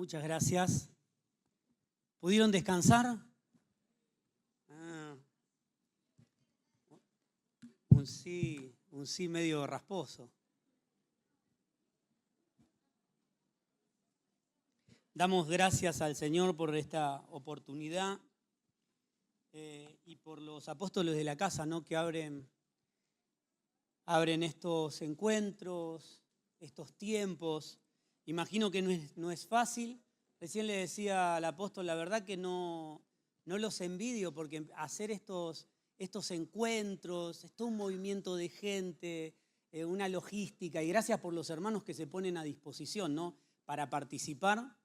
Muchas gracias. ¿Pudieron descansar? Un sí medio rasposo. Damos gracias al Señor por esta oportunidad y por los apóstoles de la casa, ¿no? Que abren estos encuentros, estos tiempos. Imagino que no es fácil. Recién le decía al apóstol, la verdad que no los envidio, porque hacer estos encuentros, es todo un movimiento de gente, una logística, y gracias por los hermanos que se ponen a disposición, ¿no? Para participar,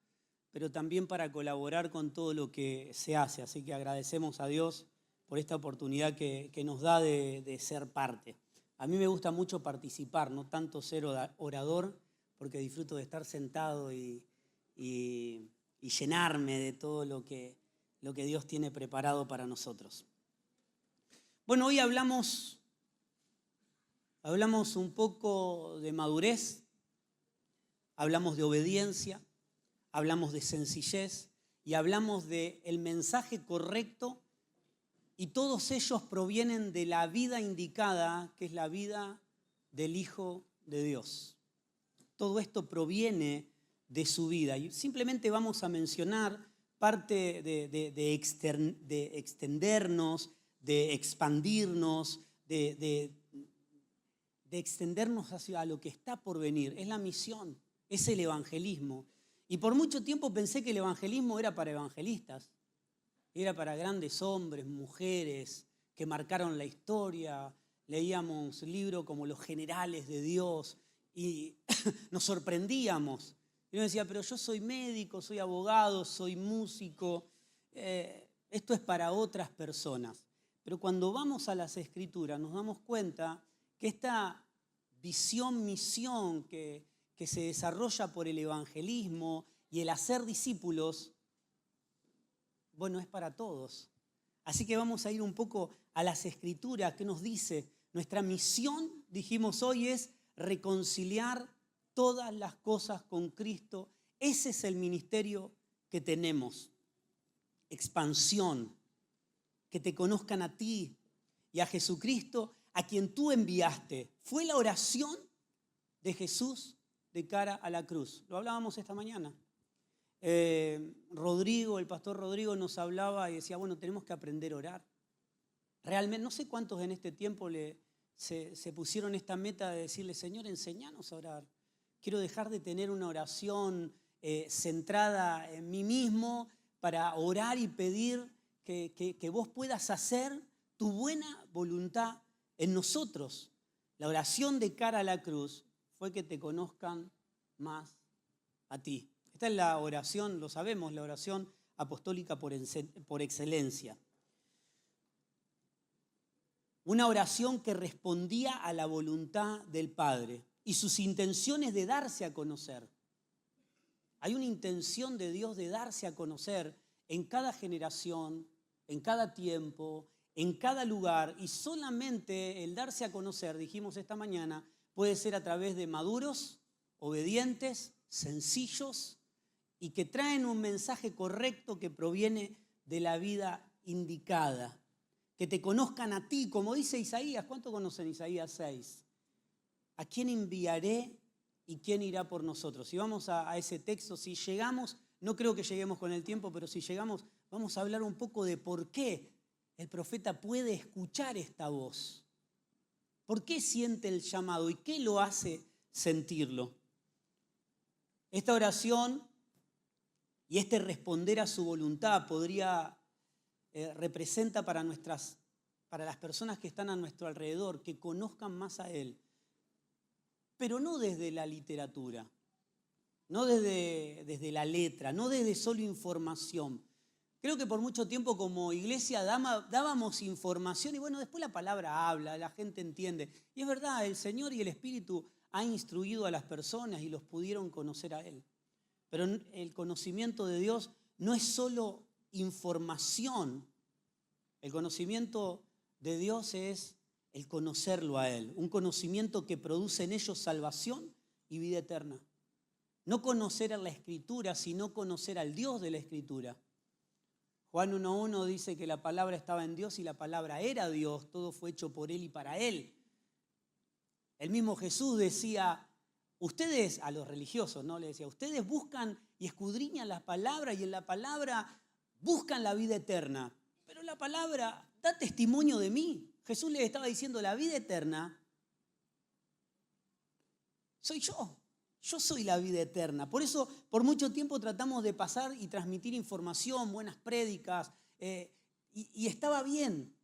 pero también para colaborar con todo lo que se hace. Así que agradecemos a Dios por esta oportunidad que nos da de ser parte. A mí me gusta mucho participar, no tanto ser orador, porque disfruto de estar sentado y llenarme de todo lo que Dios tiene preparado para nosotros. Bueno, hoy hablamos un poco de madurez, hablamos de obediencia, hablamos de sencillez y hablamos del mensaje correcto, y todos ellos provienen de la vida indicada, que es la vida del Hijo de Dios. Todo esto proviene de su vida. Y simplemente vamos a mencionar parte de extendernos, de expandirnos, de extendernos hacia lo que está por venir. Es la misión, es el evangelismo. Y por mucho tiempo pensé que el evangelismo era para evangelistas. Era para grandes hombres, mujeres que marcaron la historia. Leíamos libros como Los Generales de Dios y nos sorprendíamos. Y uno decía, pero yo soy médico, soy abogado, soy músico. Esto es para otras personas. Pero cuando vamos a las Escrituras nos damos cuenta que esta misión que se desarrolla por el evangelismo y el hacer discípulos, bueno, es para todos. Así que vamos a ir un poco a las Escrituras. ¿Qué nos dice? Nuestra misión, dijimos hoy, es reconciliar todas las cosas con Cristo. Ese es el ministerio que tenemos. Expansión, que te conozcan a ti y a Jesucristo, a quien tú enviaste. Fue la oración de Jesús de cara a la cruz. Lo hablábamos esta mañana. El pastor Rodrigo nos hablaba y decía, bueno, tenemos que aprender a orar. Realmente, no sé cuántos en este tiempo se pusieron esta meta de decirle, Señor, enséñanos a orar. Quiero dejar de tener una oración centrada en mí mismo para orar y pedir que vos puedas hacer tu buena voluntad en nosotros. La oración de cara a la cruz fue que te conozcan más a ti. Esta es la oración, lo sabemos, la oración apostólica por excelencia. Una oración que respondía a la voluntad del Padre y sus intenciones de darse a conocer. Hay una intención de Dios de darse a conocer en cada generación, en cada tiempo, en cada lugar, y solamente el darse a conocer, dijimos esta mañana, puede ser a través de maduros, obedientes, sencillos y que traen un mensaje correcto que proviene de la vida indicada. Que te conozcan a ti, como dice Isaías. ¿Cuánto conocen Isaías 6? ¿A quién enviaré y quién irá por nosotros? Si vamos a ese texto, si llegamos, no creo que lleguemos con el tiempo, pero si llegamos, vamos a hablar un poco de por qué el profeta puede escuchar esta voz. ¿Por qué siente el llamado y qué lo hace sentirlo? Esta oración y este responder a su voluntad representa para las personas que están a nuestro alrededor, que conozcan más a Él, pero no desde la literatura, no desde la letra, no desde solo información. Creo que por mucho tiempo como iglesia dábamos información y bueno, después la palabra habla, la gente entiende. Y es verdad, el Señor y el Espíritu han instruido a las personas y los pudieron conocer a Él. Pero el conocimiento de Dios no es solo información. El conocimiento de Dios es el conocerlo a Él. Un conocimiento que produce en ellos salvación y vida eterna. No conocer a la Escritura, sino conocer al Dios de la Escritura. Juan 1:1 dice que la palabra estaba en Dios y la palabra era Dios, todo fue hecho por Él y para Él. El mismo Jesús decía, ustedes, a los religiosos, ¿no? Le decía, ustedes buscan y escudriñan la palabra y en la palabra buscan la vida eterna. Pero la palabra da testimonio de mí. Jesús les estaba diciendo, la vida eterna soy yo. Yo soy la vida eterna. Por eso, por mucho tiempo tratamos de pasar y transmitir información, buenas prédicas, y estaba bien.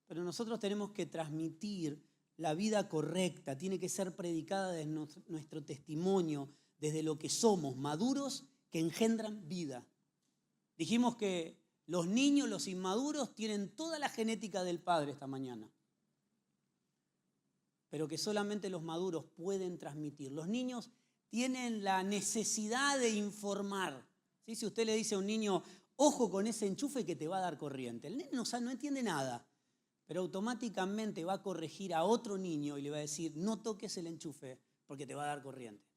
Pero nosotros tenemos que transmitir la vida correcta. Tiene que ser predicada desde nuestro testimonio, desde lo que somos, maduros que engendran vida. Dijimos que los niños, los inmaduros, tienen toda la genética del Padre esta mañana. Pero que solamente los maduros pueden transmitir. Los niños tienen la necesidad de informar. ¿Sí? Si usted le dice a un niño, ojo con ese enchufe que te va a dar corriente. El niño no entiende nada, pero automáticamente va a corregir a otro niño y le va a decir, no toques el enchufe porque te va a dar corriente.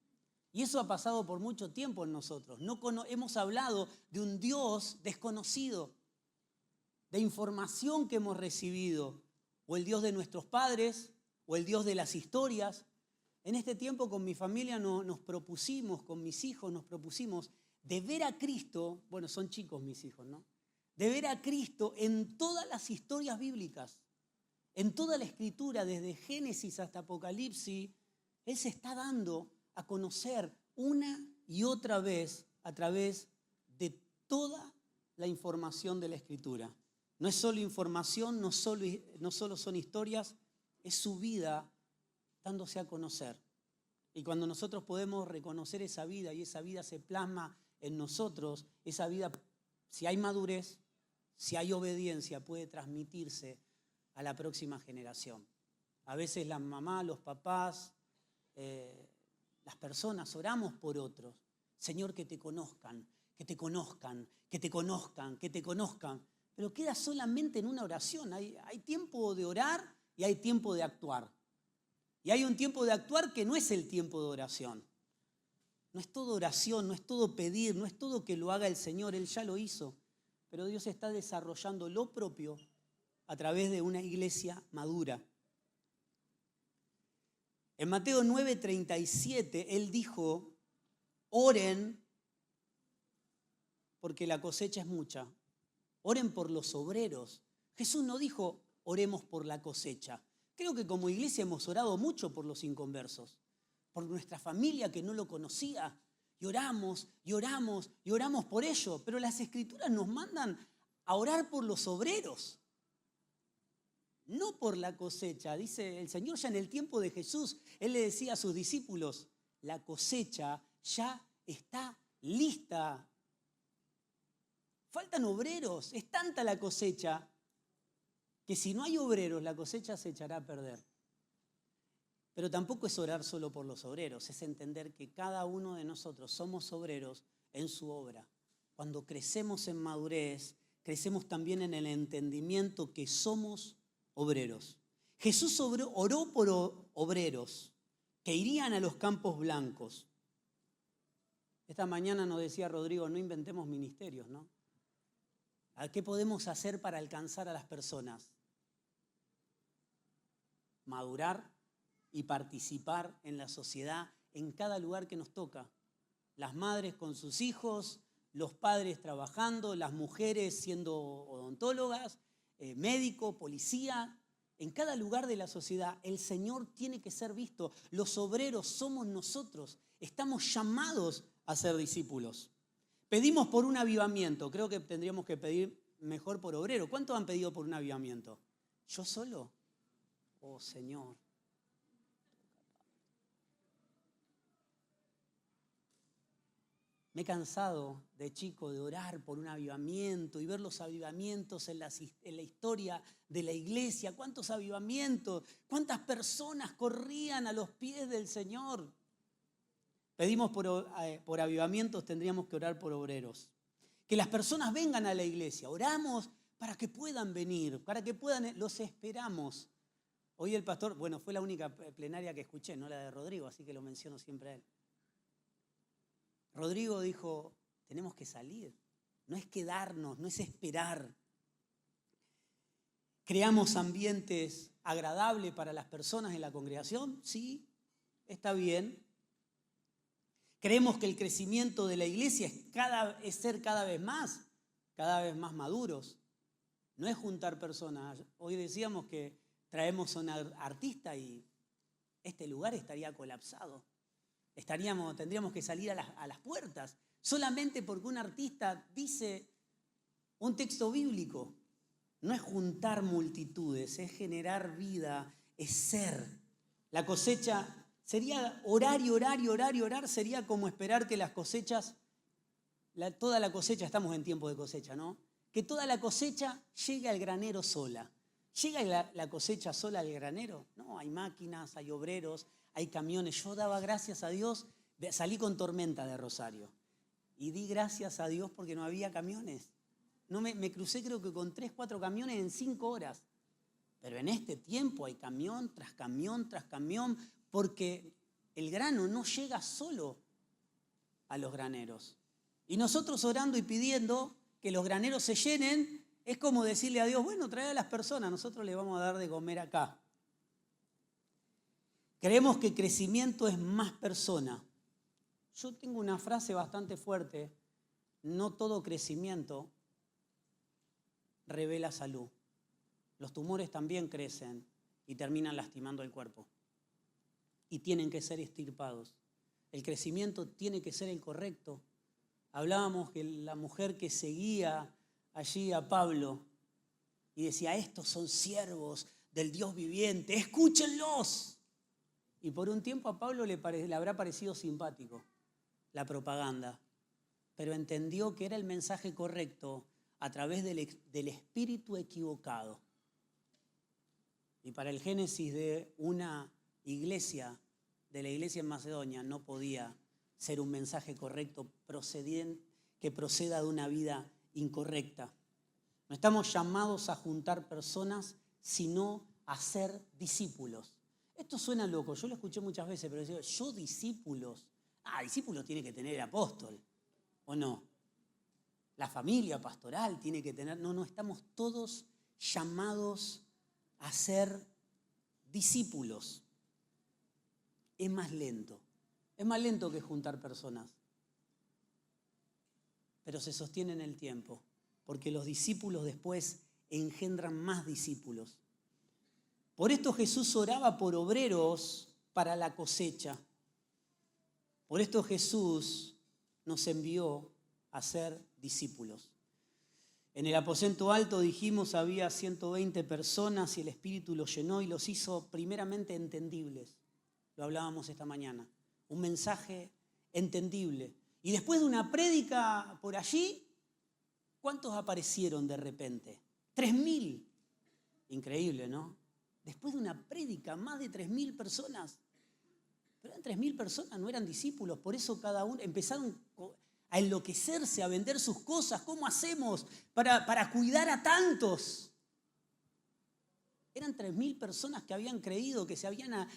Y eso ha pasado por mucho tiempo en nosotros. Hemos hablado de un Dios desconocido, de información que hemos recibido, o el Dios de nuestros padres, o el Dios de las historias. En este tiempo con mi familia nos propusimos, con mis hijos nos propusimos de ver a Cristo, bueno, son chicos mis hijos, ¿no? De ver a Cristo en todas las historias bíblicas, en toda la Escritura, desde Génesis hasta Apocalipsis. Él se está dando a conocer una y otra vez a través de toda la información de la Escritura. No es solo información, no solo son historias, es su vida dándose a conocer. Y cuando nosotros podemos reconocer esa vida y esa vida se plasma en nosotros, esa vida, si hay madurez, si hay obediencia, puede transmitirse a la próxima generación. A veces la mamá, los papás, las personas oramos por otros. Señor, que te conozcan, que te conozcan, que te conozcan, que te conozcan. Pero queda solamente en una oración. Hay tiempo de orar y hay tiempo de actuar. Y hay un tiempo de actuar que no es el tiempo de oración. No es todo oración, no es todo pedir, no es todo que lo haga el Señor, Él ya lo hizo. Pero Dios está desarrollando lo propio a través de una iglesia madura. En Mateo 9:37, Él dijo, oren porque la cosecha es mucha. Oren por los obreros. Jesús no dijo, oremos por la cosecha. Creo que como iglesia hemos orado mucho por los inconversos, por nuestra familia que no lo conocía. Y oramos, y oramos, y oramos por ello. Pero las Escrituras nos mandan a orar por los obreros, no por la cosecha. Dice el Señor ya en el tiempo de Jesús, Él le decía a sus discípulos, la cosecha ya está lista. Faltan obreros, es tanta la cosecha que si no hay obreros, la cosecha se echará a perder. Pero tampoco es orar solo por los obreros, es entender que cada uno de nosotros somos obreros en su obra. Cuando crecemos en madurez, crecemos también en el entendimiento que somos obreros. Jesús oró por obreros que irían a los campos blancos. Esta mañana nos decía Rodrigo, no inventemos ministerios, ¿no? ¿Qué podemos hacer para alcanzar a las personas? Madurar y participar en la sociedad en cada lugar que nos toca. Las madres con sus hijos, los padres trabajando, las mujeres siendo odontólogas, médico, policía. En cada lugar de la sociedad el Señor tiene que ser visto. Los obreros somos nosotros. Estamos llamados a ser discípulos. Pedimos por un avivamiento. Creo que tendríamos que pedir mejor por obrero. ¿Cuántos han pedido por un avivamiento? ¿Yo solo? Oh, Señor. Me he cansado de chico de orar por un avivamiento y ver los avivamientos en la historia de la iglesia. ¿Cuántos avivamientos? ¿Cuántas personas corrían a los pies del Señor? Pedimos por avivamientos, tendríamos que orar por obreros. Que las personas vengan a la iglesia. Oramos para que puedan venir, para que puedan, los esperamos. Hoy el pastor, bueno, fue la única plenaria que escuché, no la de Rodrigo, así que lo menciono siempre a él. Rodrigo dijo, tenemos que salir. No es quedarnos, no es esperar. ¿Creamos ambientes agradables para las personas en la congregación? Sí, está bien. ¿Creemos que el crecimiento de la iglesia es ser cada vez más maduros? No es juntar personas. Hoy decíamos que traemos a un artista y este lugar estaría colapsado. Tendríamos que salir a las puertas solamente porque un artista dice un texto bíblico. No es juntar multitudes, es generar vida, es ser. La cosecha sería orar y orar y orar y orar, sería como esperar que las cosechas, toda la cosecha, estamos en tiempo de cosecha, ¿no? Que toda la cosecha llegue al granero sola. ¿Llega la cosecha sola al granero? No, hay máquinas, hay obreros, hay camiones. Yo daba gracias a Dios, salí con tormenta de Rosario y di gracias a Dios porque no había camiones. No me crucé creo que con 3, 4 camiones en 5 horas. Pero en este tiempo hay camión tras camión tras camión porque el grano no llega solo a los graneros. Y nosotros orando y pidiendo que los graneros se llenen, es como decirle a Dios, bueno, trae a las personas, nosotros les vamos a dar de comer acá. Creemos que crecimiento es más persona. Yo tengo una frase bastante fuerte, no todo crecimiento revela salud. Los tumores también crecen y terminan lastimando el cuerpo. Y tienen que ser extirpados. El crecimiento tiene que ser el correcto. Hablábamos que la mujer que seguía allí a Pablo y decía, estos son siervos del Dios viviente, escúchenlos. Y por un tiempo a Pablo le habrá parecido simpático la propaganda, pero entendió que era el mensaje correcto a través del espíritu equivocado. Y para el génesis de una iglesia, de la iglesia en Macedonia, no podía ser un mensaje correcto que proceda de una vida incorrecta. No estamos llamados a juntar personas, sino a ser discípulos. Esto suena loco, yo lo escuché muchas veces, pero digo, yo discípulos. Discípulos tiene que tener el apóstol, ¿o no? La familia pastoral tiene que tener... No, estamos todos llamados a ser discípulos. Es más lento que juntar personas, pero se sostiene en el tiempo, porque los discípulos después engendran más discípulos. Por esto Jesús oraba por obreros para la cosecha. Por esto Jesús nos envió a ser discípulos. En el aposento alto dijimos había 120 personas y el Espíritu los llenó y los hizo primeramente entendibles. Lo hablábamos esta mañana. Un mensaje entendible. Y después de una prédica por allí, ¿cuántos aparecieron de repente? 3.000. Increíble, ¿no? Después de una prédica, más de 3.000 personas. Pero eran 3.000 personas, no eran discípulos. Por eso cada uno empezaron a enloquecerse, a vender sus cosas. ¿Cómo hacemos para cuidar a tantos? Eran 3.000 personas que habían creído, que se habían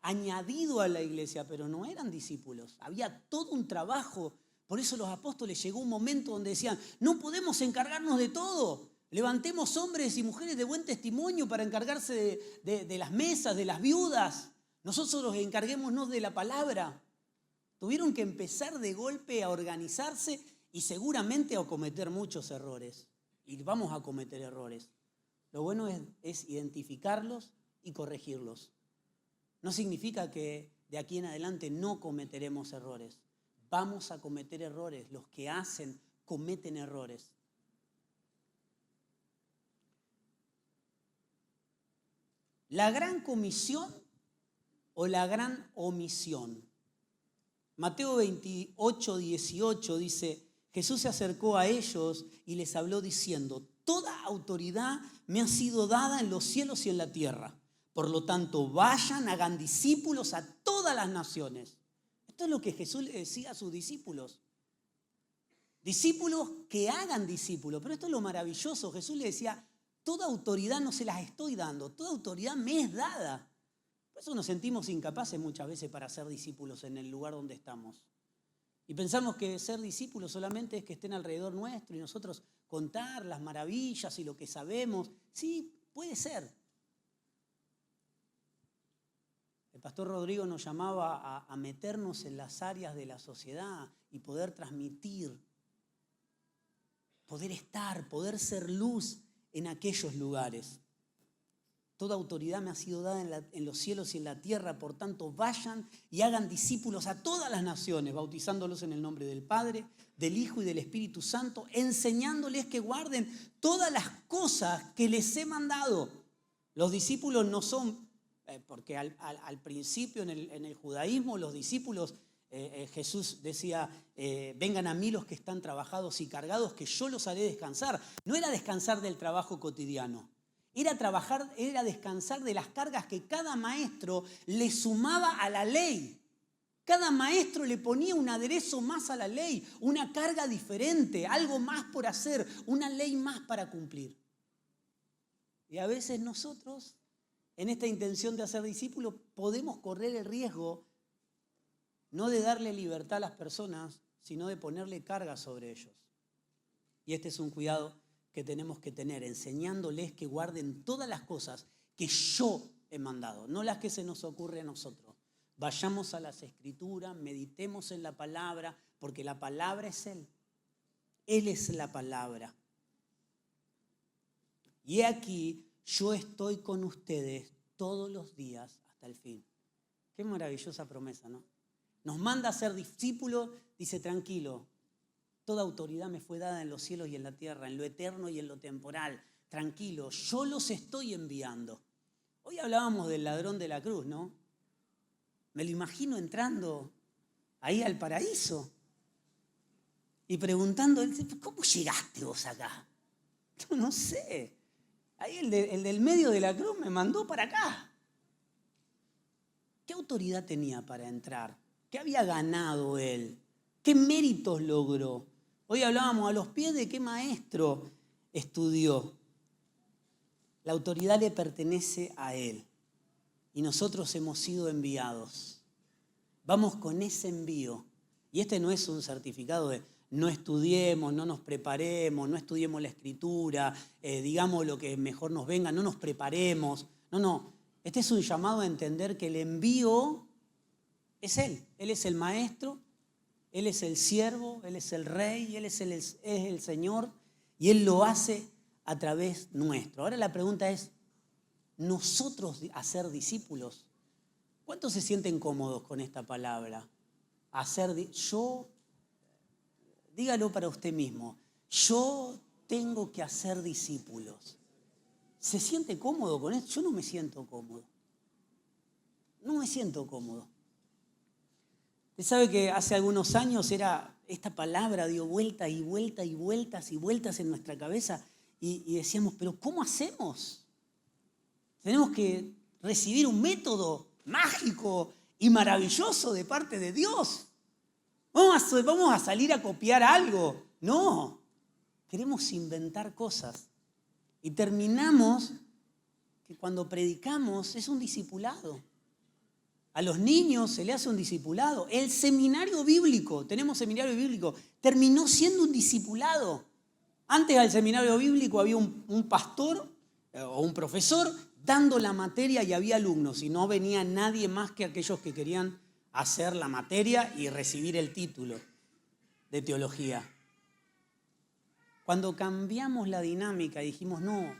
añadido a la iglesia, pero no eran discípulos. Había todo un trabajo. Por eso los apóstoles llegó un momento donde decían, no podemos encargarnos de todo. Levantemos hombres y mujeres de buen testimonio para encargarse de las mesas, de las viudas. Nosotros encarguémonos de la palabra. Tuvieron que empezar de golpe a organizarse y seguramente a cometer muchos errores. Y vamos a cometer errores. Lo bueno es identificarlos y corregirlos. No significa que de aquí en adelante no cometeremos errores. Vamos a cometer errores. Los que hacen, cometen errores. ¿La gran comisión o la gran omisión? Mateo 28, 18 dice, Jesús se acercó a ellos y les habló diciendo, toda autoridad me ha sido dada en los cielos y en la tierra. Por lo tanto, vayan, hagan discípulos a todas las naciones. Esto es lo que Jesús le decía a sus discípulos. Discípulos que hagan discípulos. Pero esto es lo maravilloso. Jesús le decía, toda autoridad no se las estoy dando, toda autoridad me es dada. Por eso nos sentimos incapaces muchas veces para ser discípulos en el lugar donde estamos. Y pensamos que ser discípulos solamente es que estén alrededor nuestro y nosotros contar las maravillas y lo que sabemos. Sí, puede ser. El pastor Rodrigo nos llamaba a meternos en las áreas de la sociedad y poder transmitir, poder estar, poder ser luz en aquellos lugares. Toda autoridad me ha sido dada en los cielos y en la tierra, por tanto vayan y hagan discípulos a todas las naciones, bautizándolos en el nombre del Padre, del Hijo y del Espíritu Santo, enseñándoles que guarden todas las cosas que les he mandado. Los discípulos no son, porque al principio en el judaísmo los discípulos, Jesús decía, vengan a mí los que están trabajados y cargados, que yo los haré descansar. No era descansar del trabajo cotidiano. Era descansar de las cargas que cada maestro le sumaba a la ley. Cada maestro le ponía un aderezo más a la ley, una carga diferente, algo más por hacer, una ley más para cumplir. Y a veces nosotros, en esta intención de hacer discípulos, podemos correr el riesgo no de darle libertad a las personas, sino de ponerle carga sobre ellos. Y este es un cuidado que tenemos que tener, enseñándoles que guarden todas las cosas que yo he mandado, no las que se nos ocurre a nosotros. Vayamos a las Escrituras, meditemos en la palabra, porque la palabra es Él. Él es la palabra. Y aquí yo estoy con ustedes todos los días hasta el fin. Qué maravillosa promesa, ¿no? Nos manda a ser discípulos, dice, tranquilo. Toda autoridad me fue dada en los cielos y en la tierra, en lo eterno y en lo temporal. Tranquilo, yo los estoy enviando. Hoy hablábamos del ladrón de la cruz, ¿no? Me lo imagino entrando ahí al paraíso y preguntando, ¿cómo llegaste vos acá? No sé. Ahí el del medio de la cruz me mandó para acá. ¿Qué autoridad tenía para entrar? ¿Qué había ganado él? ¿Qué méritos logró? Hoy hablábamos a los pies de qué maestro estudió. La autoridad le pertenece a él y nosotros hemos sido enviados. Vamos con ese envío. Y este no es un certificado de no estudiemos, no nos preparemos, no estudiemos la Escritura, digamos lo que mejor nos venga, no nos preparemos. No. Este es un llamado a entender que el envío es Él. Él es el maestro. Él es el siervo, Él es el rey, Él es el Señor y Él lo hace a través nuestro. Ahora la pregunta es, nosotros hacer discípulos, ¿cuántos se sienten cómodos con esta palabra? Dígalo para usted mismo, yo tengo que hacer discípulos. ¿Se siente cómodo con esto? Yo no me siento cómodo. No me siento cómodo. Usted sabe que hace algunos años esta palabra dio vueltas y vueltas y vueltas y vueltas en nuestra cabeza y decíamos, pero ¿cómo hacemos? Tenemos que recibir un método mágico y maravilloso de parte de Dios. Vamos a salir a copiar algo. No, queremos inventar cosas. Y terminamos que cuando predicamos es un discipulado. A los niños se le hace un discipulado. El seminario bíblico, tenemos seminario bíblico, terminó siendo un discipulado. Antes del seminario bíblico había un pastor o un profesor dando la materia y había alumnos y no venía nadie más que aquellos que querían hacer la materia y recibir el título de teología. Cuando cambiamos la dinámica y dijimos, no,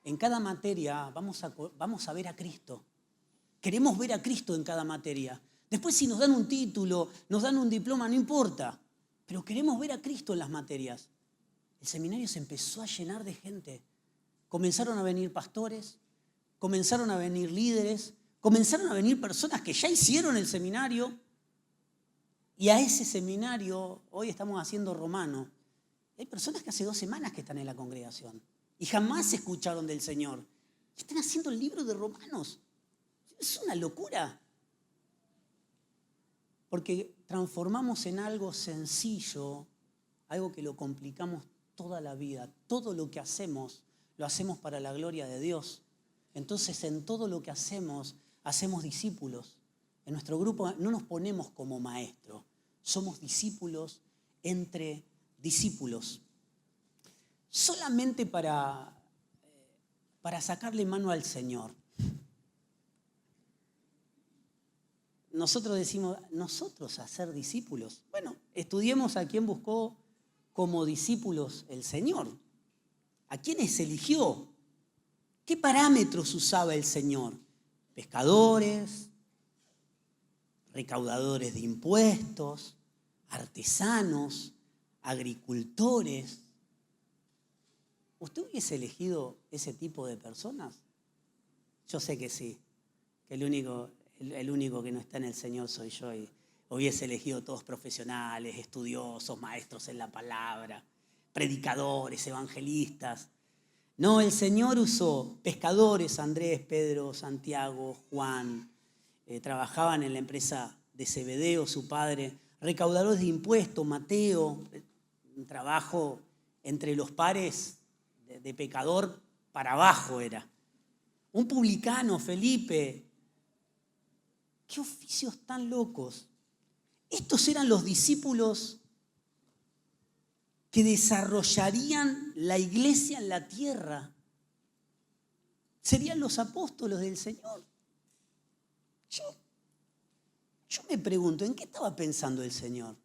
en cada materia vamos a ver a Cristo. Queremos ver a Cristo en cada materia. Después si nos dan un título, nos dan un diploma, no importa. Pero queremos ver a Cristo en las materias. El seminario se empezó a llenar de gente. Comenzaron a venir pastores, comenzaron a venir líderes, comenzaron a venir personas que ya hicieron el seminario. Y a ese seminario, hoy estamos haciendo Romano. Hay personas que hace 2 semanas que están en la congregación y jamás escucharon del Señor. Están haciendo el libro de Romanos. Es una locura. Porque transformamos en algo sencillo, algo que lo complicamos toda la vida. Todo lo que hacemos, lo hacemos para la gloria de Dios. Entonces, en todo lo que hacemos discípulos. En nuestro grupo no nos ponemos como maestros, somos discípulos entre discípulos. Solamente para sacarle mano al Señor. Nosotros decimos, nosotros a ser discípulos. Bueno, estudiemos a quién buscó como discípulos el Señor. ¿A quiénes eligió? ¿Qué parámetros usaba el Señor? Pescadores, recaudadores de impuestos, artesanos, agricultores. ¿Usted hubiese elegido ese tipo de personas? Yo sé que sí, que el único que no está en el Señor soy yo y hubiese elegido todos profesionales, estudiosos, maestros en la palabra, predicadores, evangelistas. No, el Señor usó pescadores, Andrés, Pedro, Santiago, Juan, trabajaban en la empresa de Zebedeo, su padre, recaudadores de impuestos, Mateo, un trabajo entre los pares de pecador para abajo era. Un publicano, Felipe. ¿Qué oficios tan locos? Estos eran los discípulos que desarrollarían la iglesia en la tierra. Serían los apóstolos del Señor. Yo me pregunto, ¿en qué estaba pensando el Señor?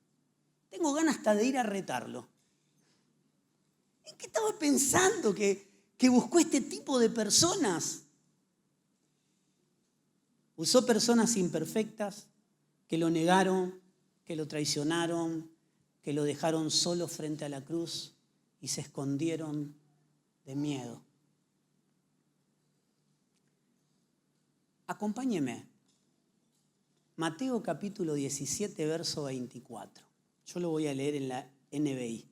Tengo ganas hasta de ir a retarlo. ¿En qué estaba pensando que buscó este tipo de personas? Usó personas imperfectas que lo negaron, que lo traicionaron, que lo dejaron solo frente a la cruz y se escondieron de miedo. Acompáñeme. Mateo capítulo 17, verso 24. Yo lo voy a leer en la NBI.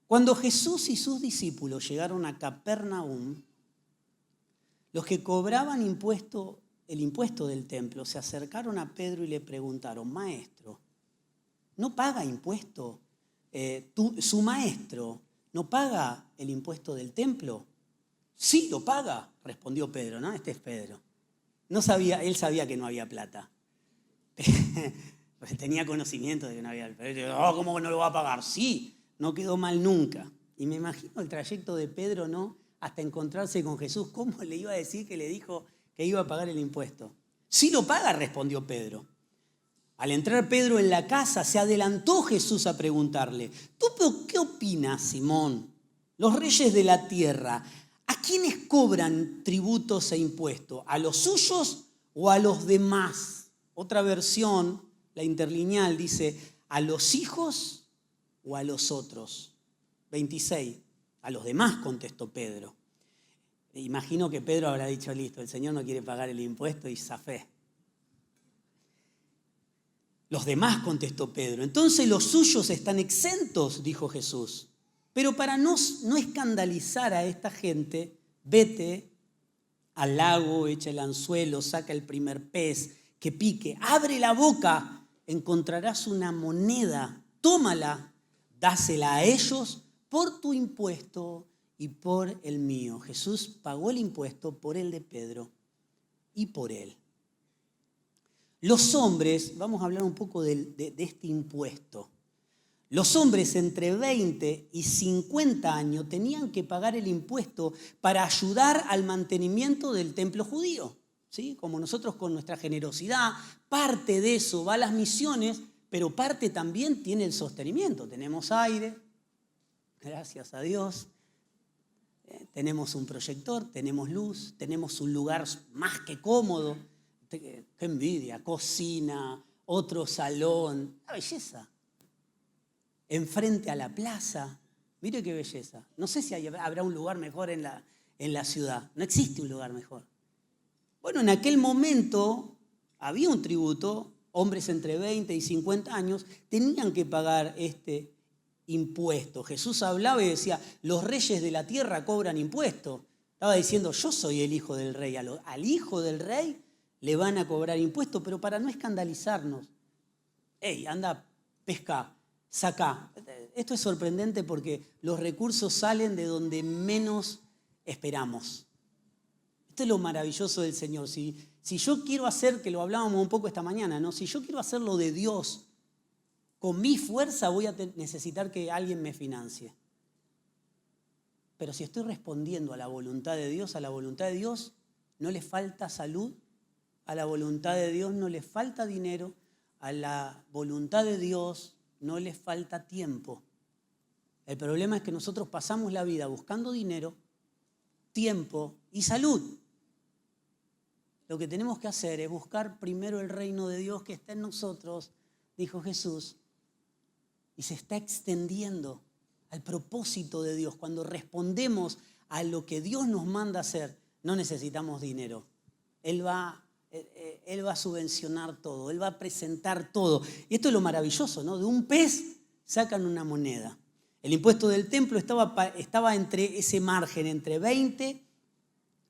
Cuando Jesús y sus discípulos llegaron a Capernaum, los que cobraban el impuesto del templo se acercaron a Pedro y le preguntaron, Maestro, ¿no paga impuesto? ¿Su maestro no paga el impuesto del templo? Sí, lo paga, respondió Pedro, ¿no? Este es Pedro. Él sabía que no había plata. Tenía conocimiento de que no había plata. ¿Cómo no lo va a pagar? Sí, no quedó mal nunca. Y me imagino el trayecto de Pedro, ¿no? Hasta encontrarse con Jesús. ¿Cómo le iba a decir que le dijo que iba a pagar el impuesto? Sí lo paga, respondió Pedro. Al entrar Pedro en la casa, se adelantó Jesús a preguntarle, ¿tú qué opinas, Simón? Los reyes de la tierra, ¿a quiénes cobran tributos e impuestos? ¿A los suyos o a los demás? Otra versión, la interlineal, dice, ¿a los hijos o a los otros? 26. A los demás, contestó Pedro. Imagino que Pedro habrá dicho, listo, el Señor no quiere pagar el impuesto y zafé. Los demás, contestó Pedro. Entonces los suyos están exentos, dijo Jesús. Pero para no escandalizar a esta gente, vete al lago, echa el anzuelo, saca el primer pez que pique, abre la boca, encontrarás una moneda, tómala, dásela a ellos por tu impuesto y por el mío. Jesús pagó el impuesto por el de Pedro y por él. Los hombres, vamos a hablar un poco de este impuesto. Los hombres entre 20 y 50 años tenían que pagar el impuesto para ayudar al mantenimiento del templo judío. ¿Sí? Como nosotros con nuestra generosidad, parte de eso va a las misiones, pero parte también tiene el sostenimiento. Tenemos aire, gracias a Dios. Tenemos un proyector, tenemos luz, tenemos un lugar más que cómodo. Qué envidia, cocina, otro salón, una belleza. Enfrente a la plaza, mire qué belleza. No sé si habrá un lugar mejor en la ciudad, no existe un lugar mejor. Bueno, en aquel momento había un tributo, hombres entre 20 y 50 años tenían que pagar este impuesto. Jesús hablaba y decía, los reyes de la tierra cobran impuesto. Estaba diciendo, yo soy el hijo del rey, al hijo del rey le van a cobrar impuestos, pero para no escandalizarnos. Ey, anda, pesca, saca. Esto es sorprendente porque los recursos salen de donde menos esperamos. Esto es lo maravilloso del Señor. Si yo quiero hacer, que lo hablábamos un poco esta mañana, ¿no? Si yo quiero hacer lo de Dios con mi fuerza, voy a necesitar que alguien me financie. Pero si estoy respondiendo a la voluntad de Dios, no le falta salud, a la voluntad de Dios no le falta dinero, a la voluntad de Dios no le falta tiempo. El problema es que nosotros pasamos la vida buscando dinero, tiempo y salud. Lo que tenemos que hacer es buscar primero el reino de Dios que está en nosotros, dijo Jesús, y se está extendiendo al propósito de Dios. Cuando respondemos a lo que Dios nos manda hacer, no necesitamos dinero. Él va a subvencionar todo, Él va a presentar todo. Y esto es lo maravilloso, ¿no? De un pez sacan una moneda. El impuesto del templo estaba entre ese margen, entre 20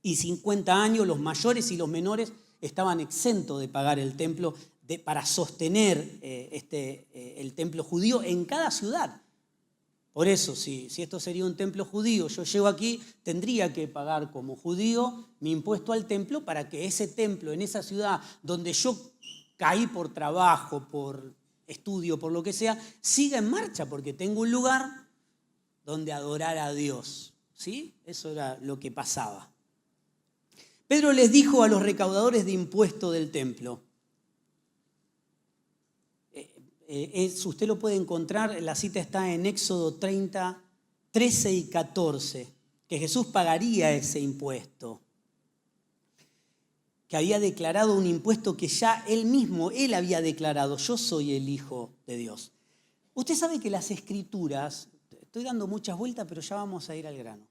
y 50 años. Los mayores y los menores estaban exentos de pagar el templo para sostener el templo judío en cada ciudad. Por eso, si esto sería un templo judío, yo llego aquí, tendría que pagar como judío mi impuesto al templo para que ese templo en esa ciudad donde yo caí por trabajo, por estudio, por lo que sea, siga en marcha porque tengo un lugar donde adorar a Dios. ¿Sí? Eso era lo que pasaba. Pedro les dijo a los recaudadores de impuesto del templo, usted lo puede encontrar, la cita está en Éxodo 30, 13 y 14, que Jesús pagaría ese impuesto, que había declarado un impuesto que ya él había declarado, yo soy el Hijo de Dios. Usted sabe que las Escrituras, estoy dando muchas vueltas, pero ya vamos a ir al grano.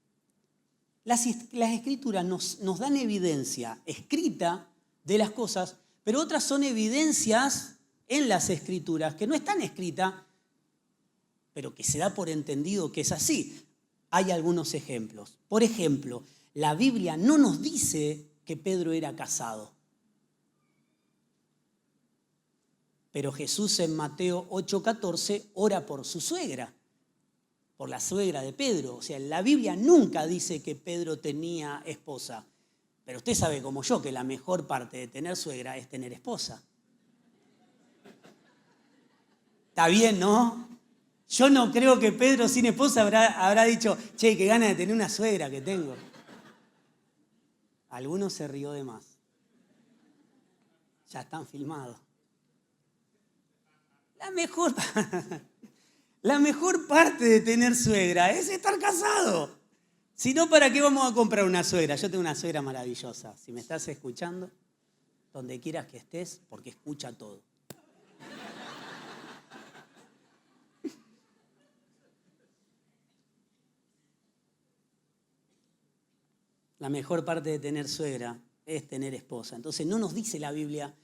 Las Escrituras nos dan evidencia escrita de las cosas, pero otras son evidencias en las Escrituras que no están escritas, pero que se da por entendido que es así. Hay algunos ejemplos. Por ejemplo, la Biblia no nos dice que Pedro era casado. Pero Jesús en Mateo 8:14 ora por su suegra, por la suegra de Pedro. O sea, la Biblia nunca dice que Pedro tenía esposa. Pero usted sabe como yo que la mejor parte de tener suegra es tener esposa. Está bien, ¿no? Yo no creo que Pedro sin esposa habrá dicho, che, qué ganas de tener una suegra que tengo. Algunos se rió de más. Ya están filmados. La mejor parte de tener suegra es estar casado. Si no, ¿para qué vamos a comprar una suegra? Yo tengo una suegra maravillosa. Si me estás escuchando, donde quieras que estés, porque escucha todo. La mejor parte de tener suegra es tener esposa. Entonces no nos dice la Biblia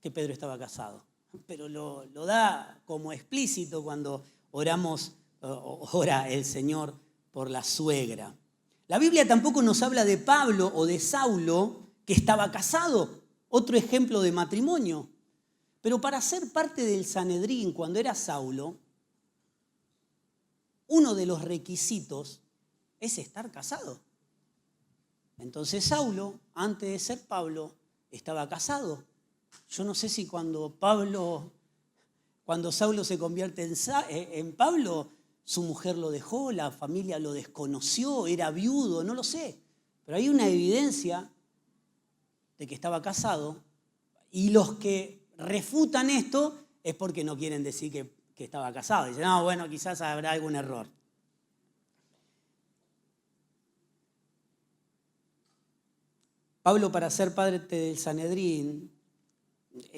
que Pedro estaba casado, pero lo da como explícito cuando ora el Señor por la suegra. La Biblia tampoco nos habla de Pablo o de Saulo que estaba casado, otro ejemplo de matrimonio. Pero para ser parte del Sanedrín cuando era Saulo, uno de los requisitos es estar casado. Entonces Saulo, antes de ser Pablo, estaba casado. Yo no sé si cuando Saulo se convierte en Pablo, su mujer lo dejó, la familia lo desconoció, era viudo, no lo sé. Pero hay una evidencia de que estaba casado y los que refutan esto es porque no quieren decir que estaba casado. Dicen, no, bueno, quizás habrá algún error. Pablo, para ser parte del Sanedrín,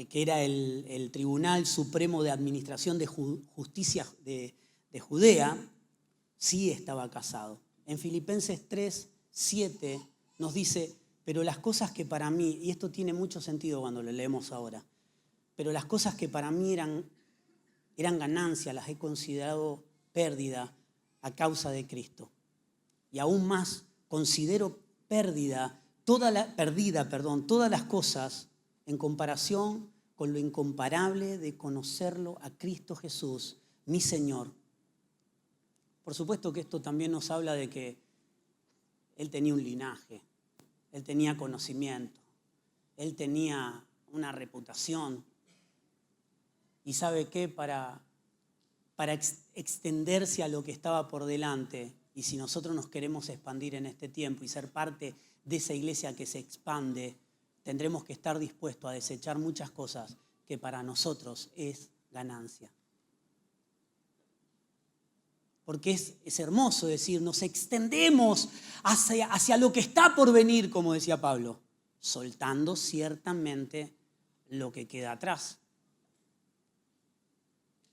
que era el Tribunal Supremo de Administración de Justicia de Judea, sí estaba casado. En Filipenses 3:7 nos dice, pero las cosas que para mí, y esto tiene mucho sentido cuando lo leemos ahora, pero las cosas que para mí eran ganancia, las he considerado pérdida a causa de Cristo. Y aún más, considero perdida todas las cosas en comparación con lo incomparable de conocerlo a Cristo Jesús, mi Señor. Por supuesto que esto también nos habla de que Él tenía un linaje. Él tenía conocimiento, él tenía una reputación. ¿Y sabe qué? Para extenderse a lo que estaba por delante, y si nosotros nos queremos expandir en este tiempo y ser parte de esa iglesia que se expande, tendremos que estar dispuestos a desechar muchas cosas que para nosotros es ganancia. Porque es hermoso decir, nos extendemos hacia lo que está por venir, como decía Pablo, soltando ciertamente lo que queda atrás.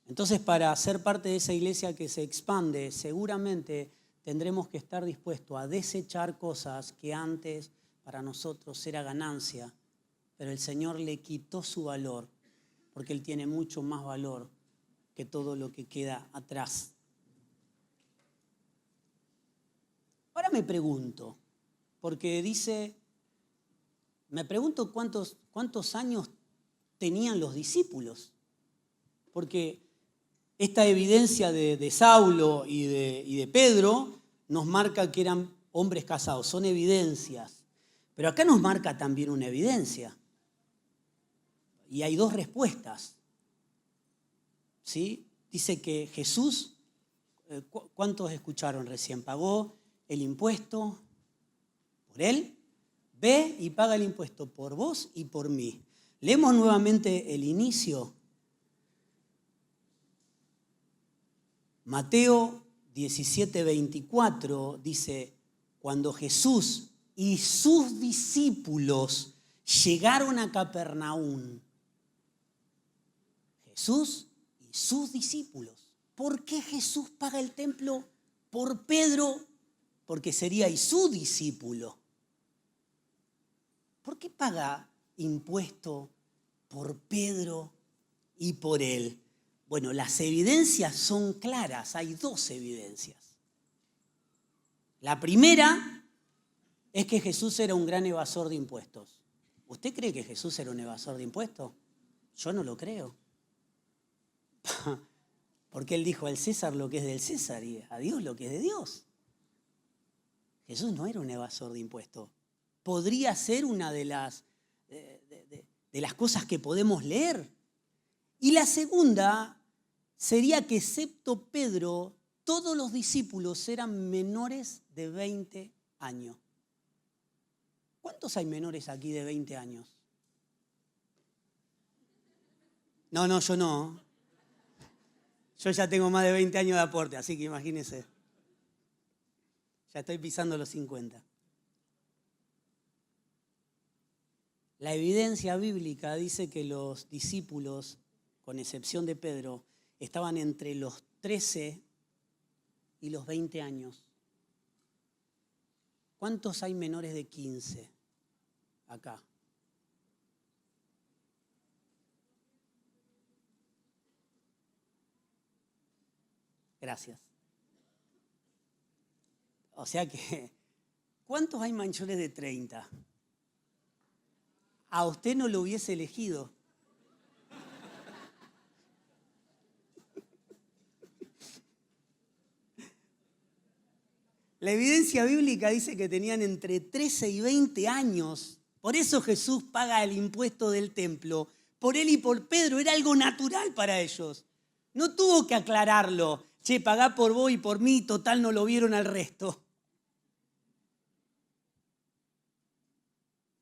Entonces, para ser parte de esa iglesia que se expande, seguramente tendremos que estar dispuestos a desechar cosas que antes para nosotros era ganancia, pero el Señor le quitó su valor, porque Él tiene mucho más valor que todo lo que queda atrás. Ahora me pregunto, porque me pregunto cuántos años tenían los discípulos, porque esta evidencia de Saulo y de Pedro nos marca que eran hombres casados, son evidencias. Pero acá nos marca también una evidencia. Y hay dos respuestas. ¿Sí? Dice que Jesús, ¿cuántos escucharon recién? Pagó el impuesto por él, ve y paga el impuesto por vos y por mí. Leemos nuevamente el inicio. Mateo 17:24 dice, cuando Jesús y sus discípulos llegaron a Capernaum. Jesús y sus discípulos. ¿Por qué Jesús paga el templo por Pedro? Porque sería y su discípulo. ¿Por qué paga impuesto por Pedro y por él? Bueno, las evidencias son claras, hay dos evidencias. La primera es que Jesús era un gran evasor de impuestos. ¿Usted cree que Jesús era un evasor de impuestos? Yo no lo creo. Porque Él dijo al César lo que es del César y a Dios lo que es de Dios. Jesús no era un evasor de impuestos. Podría ser una de las cosas que podemos leer. Y la segunda sería que excepto Pedro, todos los discípulos eran menores de 20 años. ¿Cuántos hay menores aquí de 20 años? No, yo no. Yo ya tengo más de 20 años de aporte, así que imagínense. Ya estoy pisando los 50. La evidencia bíblica dice que los discípulos, con excepción de Pedro, estaban entre los 13 y los 20 años. ¿Cuántos hay menores de 15 acá? Gracias. O sea que, ¿cuántos hay mayores de 30? A usted no lo hubiese elegido. La evidencia bíblica dice que tenían entre 13 y 20 años. Por eso Jesús paga el impuesto del templo. Por él y por Pedro era algo natural para ellos. No tuvo que aclararlo. Che, pagá por vos y por mí, total no lo vieron al resto.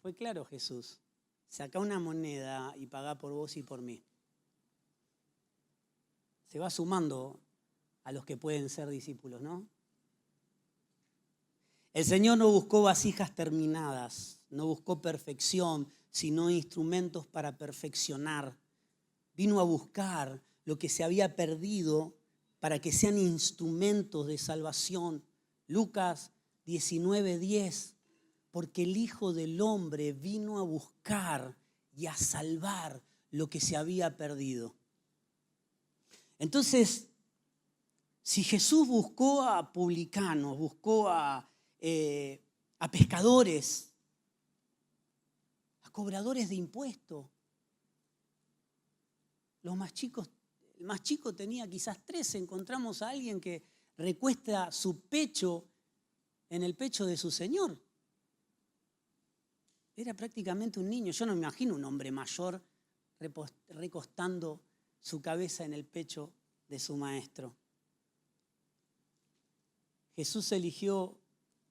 Fue claro Jesús. Sacá una moneda y pagá por vos y por mí. Se va sumando a los que pueden ser discípulos, ¿no? El Señor no buscó vasijas terminadas, no buscó perfección, sino instrumentos para perfeccionar. Vino a buscar lo que se había perdido para que sean instrumentos de salvación. Lucas 19:10, porque el Hijo del Hombre vino a buscar y a salvar lo que se había perdido. Entonces, si Jesús buscó a publicanos, buscó a pescadores, a cobradores de impuestos. El más chico tenía quizás 13. Encontramos a alguien que recuesta su pecho en el pecho de su Señor. Era prácticamente un niño. Yo no me imagino un hombre mayor recostando su cabeza en el pecho de su maestro. Jesús eligió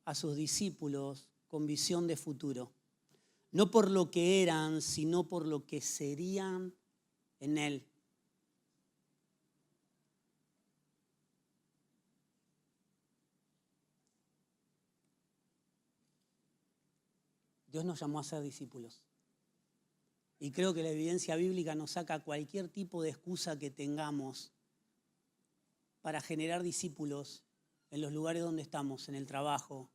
a sus discípulos con visión de futuro, no por lo que eran, sino por lo que serían en Él. Dios nos llamó a ser discípulos. Y creo que la evidencia bíblica nos saca cualquier tipo de excusa que tengamos para generar discípulos en los lugares donde estamos, en el trabajo,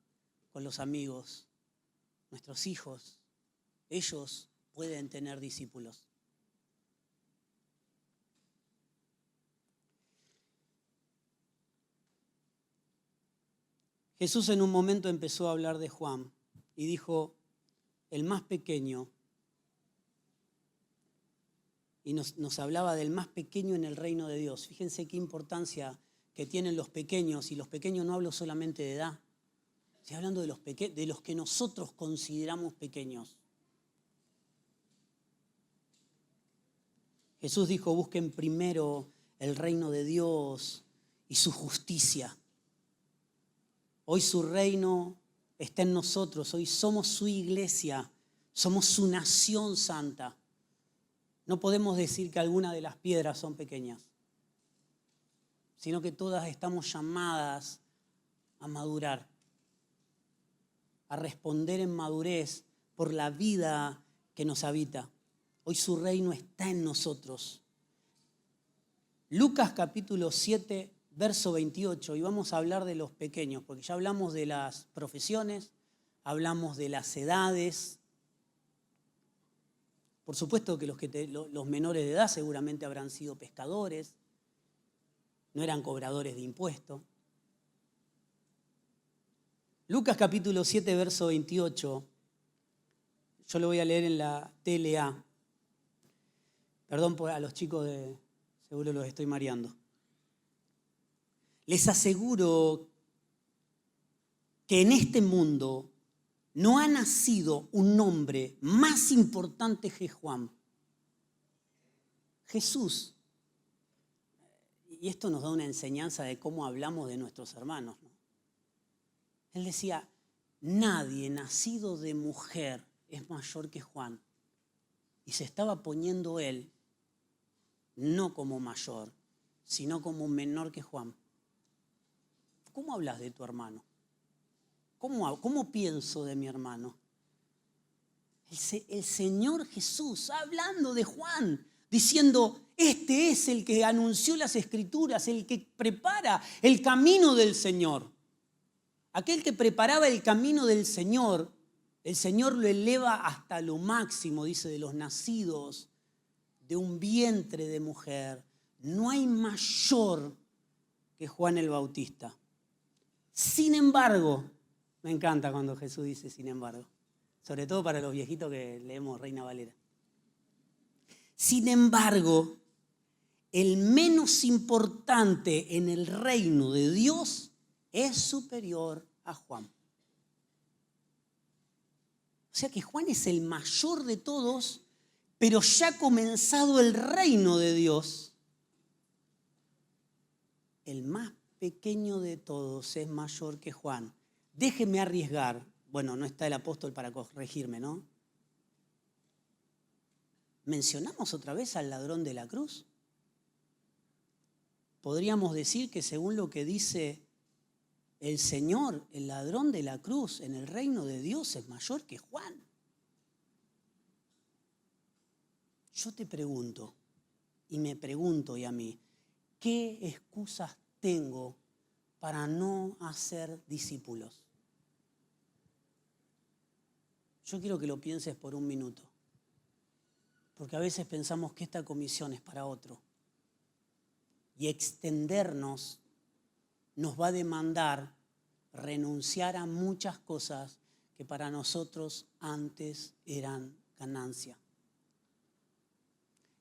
con los amigos, nuestros hijos. Ellos pueden tener discípulos. Jesús en un momento empezó a hablar de Juan y dijo, el más pequeño, y nos hablaba del más pequeño en el reino de Dios. Fíjense qué importancia que tienen los pequeños, y los pequeños no hablo solamente de edad, estoy hablando de los que nosotros consideramos pequeños. Jesús dijo, busquen primero el reino de Dios y su justicia. Hoy su reino está en nosotros, hoy somos su iglesia, somos su nación santa. No podemos decir que algunas de las piedras son pequeñas, sino que todas estamos llamadas a madurar, a responder en madurez por la vida que nos habita. Hoy su reino está en nosotros. Lucas capítulo 7, verso 28, y vamos a hablar de los pequeños, porque ya hablamos de las profesiones, hablamos de las edades. Por supuesto que los menores de edad seguramente habrán sido pescadores, no eran cobradores de impuestos. Lucas capítulo 7, verso 28, yo lo voy a leer en la TLA. Perdón a los chicos, seguro los estoy mareando. Les aseguro que en este mundo no ha nacido un hombre más importante que Juan. Jesús. Y esto nos da una enseñanza de cómo hablamos de nuestros hermanos, ¿no? Él decía, nadie nacido de mujer es mayor que Juan. Y se estaba poniendo él, no como mayor, sino como menor que Juan. ¿Cómo hablas de tu hermano? ¿Cómo pienso de mi hermano? El Señor Jesús hablando de Juan, diciendo, este es el que anunció las Escrituras, el que prepara el camino del Señor. Aquel que preparaba el camino del Señor, el Señor lo eleva hasta lo máximo, dice, de los nacidos de un vientre de mujer. No hay mayor que Juan el Bautista. Sin embargo, me encanta cuando Jesús dice sin embargo, sobre todo para los viejitos que leemos Reina Valera. Sin embargo, el menos importante en el reino de Dios es superior a Juan. O sea que Juan es el mayor de todos, pero ya ha comenzado el reino de Dios. El más pequeño de todos es mayor que Juan. Déjeme arriesgar. Bueno, no está el apóstol para corregirme, ¿no? ¿Mencionamos otra vez al ladrón de la cruz? Podríamos decir que según lo que dice el Señor, el ladrón de la cruz en el reino de Dios es mayor que Juan. Yo te pregunto, y me pregunto y a mí, ¿qué excusas tengo para no hacer discípulos? Yo quiero que lo pienses por un minuto, porque a veces pensamos que esta comisión es para otro y extendernos nos va a demandar renunciar a muchas cosas que para nosotros antes eran ganancia.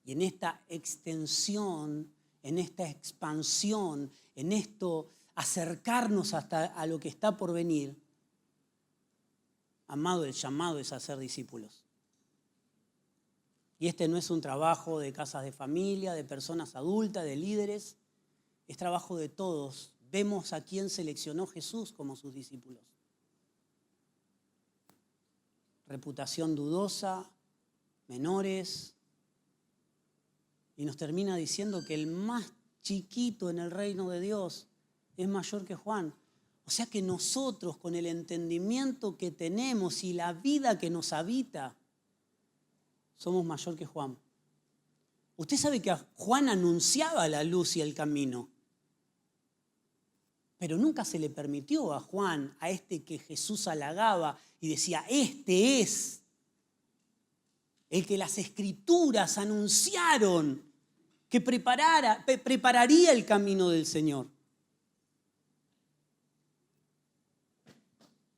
Y en esta extensión, en esta expansión, en esto acercarnos hasta a lo que está por venir, Amado, el llamado es a ser discípulos. Y este no es un trabajo de casas de familia, de personas adultas, de líderes. Es trabajo de todos. Vemos a quién seleccionó Jesús como sus discípulos. Reputación dudosa, menores. Y nos termina diciendo que el más chiquito en el reino de Dios es mayor que Juan. O sea que nosotros, con el entendimiento que tenemos y la vida que nos habita, somos mayor que Juan. Usted sabe que Juan anunciaba la luz y el camino, pero nunca se le permitió a Juan, a este que Jesús halagaba y decía, este es el que las Escrituras anunciaron que prepararía el camino del Señor.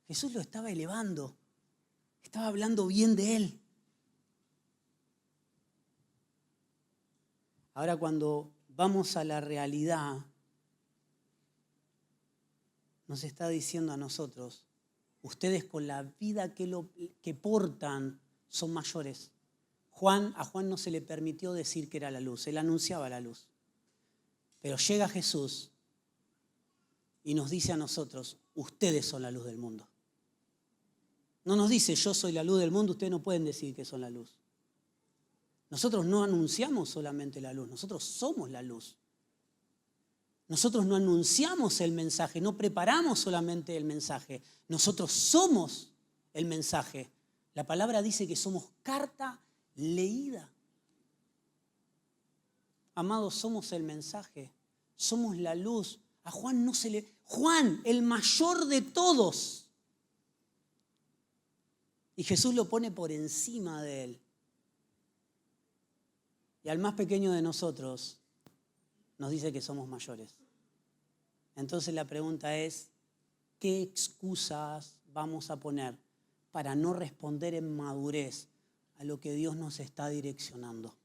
Jesús lo estaba elevando, estaba hablando bien de él. Ahora cuando vamos a la realidad, nos está diciendo a nosotros, ustedes con la vida que portan son mayores. A Juan no se le permitió decir que era la luz, él anunciaba la luz. Pero llega Jesús y nos dice a nosotros, ustedes son la luz del mundo. No nos dice, yo soy la luz del mundo, ustedes no pueden decir que son la luz. Nosotros no anunciamos solamente la luz, nosotros somos la luz. Nosotros no anunciamos el mensaje, no preparamos solamente el mensaje, nosotros somos el mensaje. La palabra dice que somos carta leída. Amados, somos el mensaje, somos la luz. A Juan no se le... Juan, el mayor de todos. Y Jesús lo pone por encima de él. Y al más pequeño de nosotros nos dice que somos mayores. Entonces la pregunta es, ¿qué excusas vamos a poner para no responder en madurez a lo que Dios nos está direccionando?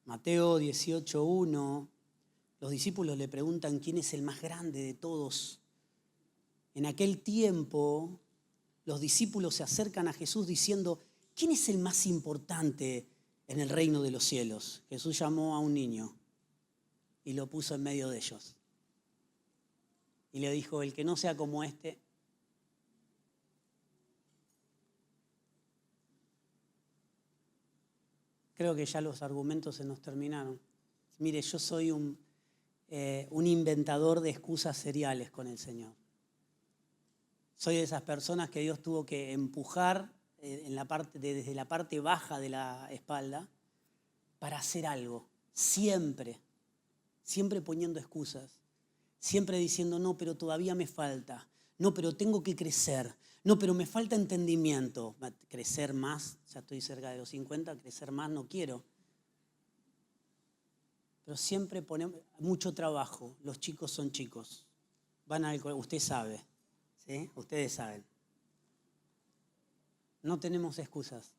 Mateo 18:1, los discípulos le preguntan quién es el más grande de todos. En aquel tiempo, los discípulos se acercan a Jesús diciendo, ¿quién es el más importante en el reino de los cielos? Jesús llamó a un niño y lo puso en medio de ellos. Y le dijo, el que no sea como este, creo que ya los argumentos se nos terminaron. Mire, yo soy un inventador de excusas seriales con el Señor. Soy de esas personas que Dios tuvo que empujar desde la parte baja de la espalda para hacer algo. Siempre poniendo excusas. Siempre diciendo, no, pero todavía me falta. No, pero tengo que crecer. No, pero me falta entendimiento. Crecer más, ya estoy cerca de los 50, crecer más no quiero. Pero siempre ponemos mucho trabajo. Los chicos son chicos. Van al colegio, usted sabe. ¿Sí? Ustedes saben. No tenemos excusas.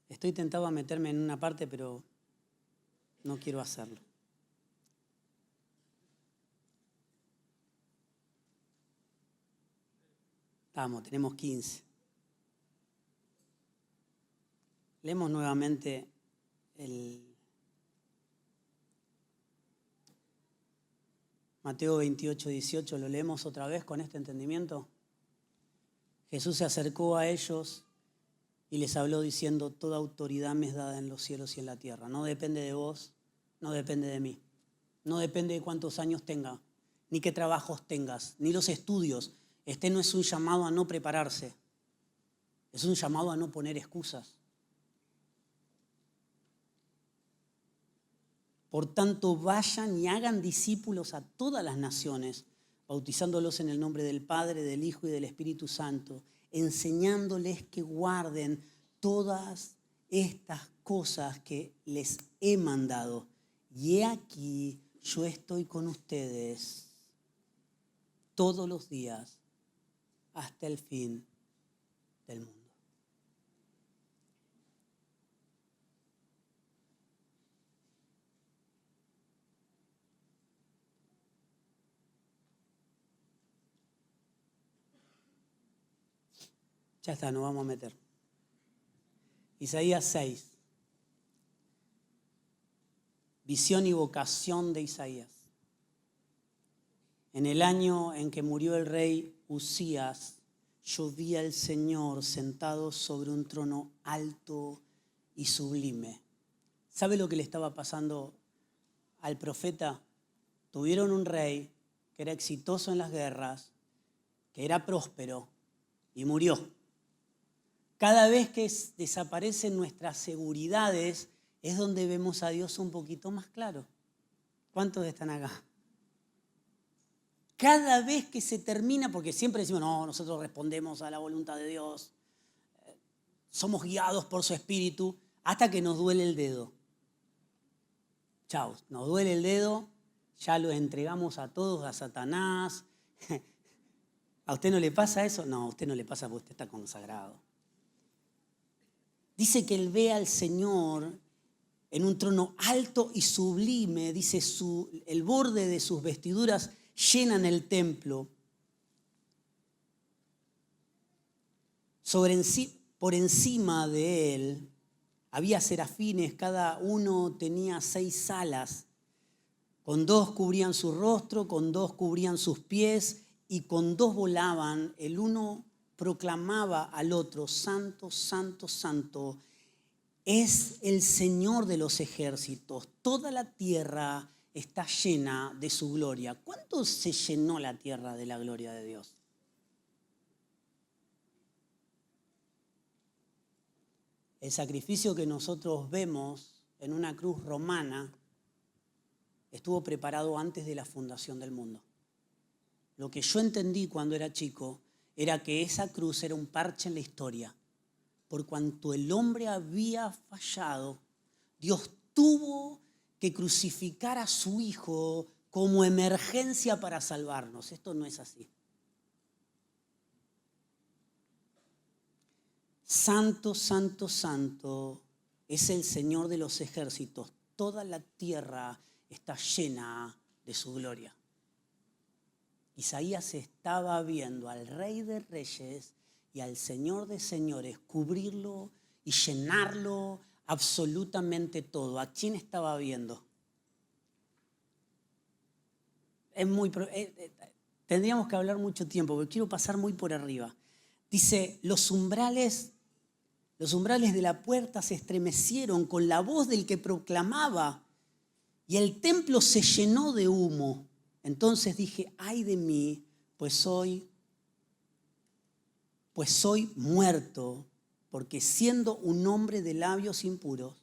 Estoy tentado a meterme en una parte, pero no quiero hacerlo. Vamos, tenemos 15. Leemos nuevamente el Mateo 28:18, ¿lo leemos otra vez con este entendimiento? Jesús se acercó a ellos y les habló diciendo, toda autoridad me es dada en los cielos y en la tierra. No depende de vos, no depende de mí. No depende de cuántos años tenga, ni qué trabajos tengas, ni los estudios. Este no es un llamado a no prepararse, es un llamado a no poner excusas. Por tanto, vayan y hagan discípulos a todas las naciones, bautizándolos en el nombre del Padre, del Hijo y del Espíritu Santo, enseñándoles que guarden todas estas cosas que les he mandado. Y he aquí, yo estoy con ustedes todos los días hasta el fin del mundo. Ya está, nos vamos a meter. Isaías 6. Visión y vocación de Isaías. En el año en que murió el rey Usías, yo vi al Señor sentado sobre un trono alto y sublime. ¿Sabe lo que le estaba pasando al profeta? Tuvieron un rey que era exitoso en las guerras, que era próspero y murió. Cada vez que desaparecen nuestras seguridades es donde vemos a Dios un poquito más claro. ¿Cuántos están acá? Cada vez que se termina, porque siempre decimos, no, nosotros respondemos a la voluntad de Dios, somos guiados por su espíritu, hasta que nos duele el dedo. Chao, nos duele el dedo, ya lo entregamos a todos, a Satanás. ¿A usted no le pasa eso? No, a usted no le pasa porque usted está consagrado. Dice que él ve al Señor en un trono alto y sublime, dice el borde de sus vestiduras llenan el templo. Por encima de él había serafines, cada uno tenía 6 alas. Con 2 cubrían su rostro, con 2 cubrían sus pies y con 2 volaban. El uno proclamaba al otro, santo, santo, santo, es el Señor de los ejércitos. Toda la tierra está llena de su gloria. ¿Cuánto se llenó la tierra de la gloria de Dios? El sacrificio que nosotros vemos en una cruz romana estuvo preparado antes de la fundación del mundo. Lo que yo entendí cuando era chico era que esa cruz era un parche en la historia. Por cuanto el hombre había fallado, Dios tuvo que crucificar a su Hijo como emergencia para salvarnos. Esto no es así. Santo, santo, santo es el Señor de los ejércitos. Toda la tierra está llena de su gloria. Isaías estaba viendo al Rey de Reyes y al Señor de Señores cubrirlo y llenarlo absolutamente todo. ¿A quién estaba viendo? Tendríamos que hablar mucho tiempo, pero quiero pasar muy por arriba. Dice, los umbrales de la puerta se estremecieron con la voz del que proclamaba y el templo se llenó de humo. Entonces dije, ay de mí, pues soy muerto, porque siendo un hombre de labios impuros,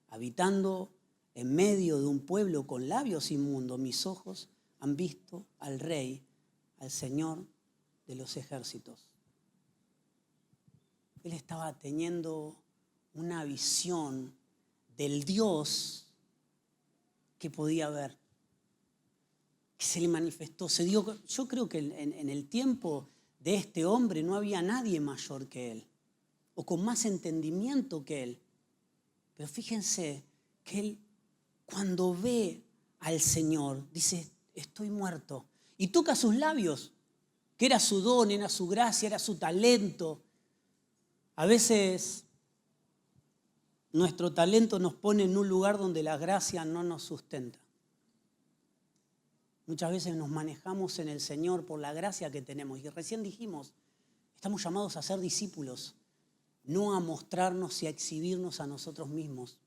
habitando en medio de un pueblo con labios inmundos, mis ojos han visto al Rey, al Señor de los ejércitos. Él estaba teniendo una visión del Dios que podía ver, que se le manifestó. Yo creo que en el tiempo de este hombre no había nadie mayor que él, o con más entendimiento que él. Pero fíjense que él, cuando ve al Señor, dice, estoy muerto. Y toca sus labios, que era su don, era su gracia, era su talento. A veces nuestro talento nos pone en un lugar donde la gracia no nos sustenta. Muchas veces nos manejamos en el Señor por la gracia que tenemos. Y recién dijimos, estamos llamados a ser discípulos, no a mostrarnos y a exhibirnos a nosotros mismos.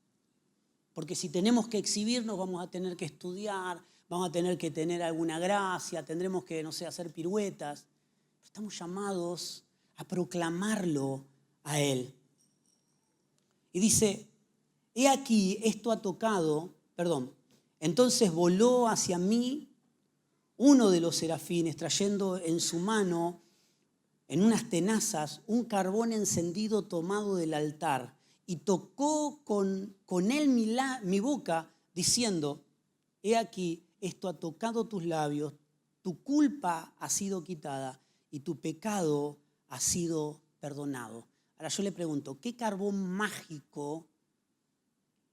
Porque si tenemos que exhibirnos, vamos a tener que estudiar, vamos a tener que tener alguna gracia, tendremos que, hacer piruetas. Pero estamos llamados a proclamarlo a Él. Y dice, he aquí, esto ha tocado, entonces voló hacia mí uno de los serafines, trayendo en su mano, en unas tenazas, un carbón encendido tomado del altar, y tocó con él mi boca, diciendo, he aquí, esto ha tocado tus labios, tu culpa ha sido quitada y tu pecado ha sido perdonado. Ahora yo le pregunto, ¿qué carbón mágico